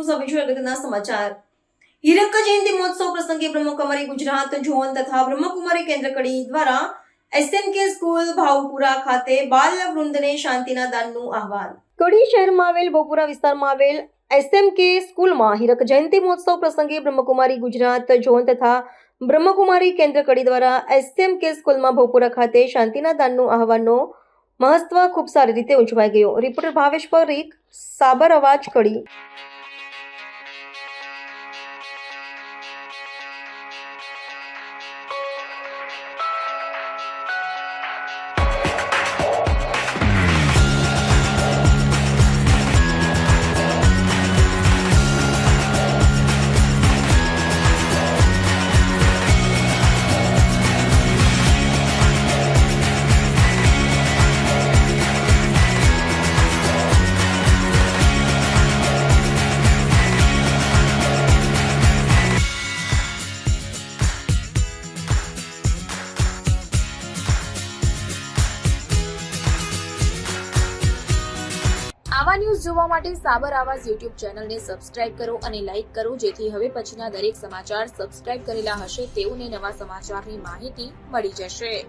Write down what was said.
News હવે અગત્યના સમાચાર। હીરક જયંતિ મહોત્સવ પ્રસંગે બ્રહ્મકુમારી ગુજરાત ઝોન તથા બ્રહ્મકુમારી કેન્દ્ર કડી દ્વારા SMK સ્કૂલ ભાવપુરા ખાતે બાલ વૃંદને શાંતિના દાનનું આહવાન। કડી શહેરમાં આવેલ ભાવપુરા વિસ્તારમાં આવેલ SMK સ્કૂલમાં હીરક જયંતિ મહોત્સવ પ્રસંગે બ્રહ્મકુમારી ગુજરાત ઝોન તથા બ્રહ્મકુમારી કેન્દ્ર કડી દ્વારા SMK સ્કૂલમાં ભાવપુરા ખાતે શાંતિના દાનનું આહવાનનો મહત્વ ખૂબ સારી રીતે ઉજવાઈ ગયો। રિપોર્ટર ભાવેશ પરીખ, સાબર અવાજ, કડી। આવા ન્યૂઝ જોવા માટે સાબર આવાજ YouTube ચેનલને સબસ્ક્રાઇબ કરો અને લાઇક કરો, જેથી હવે પછીના દરેક સમાચાર સબસ્ક્રાઇબ કરેલા હશે તેઓને નવા સમાચારની માહિતી મળી જશે।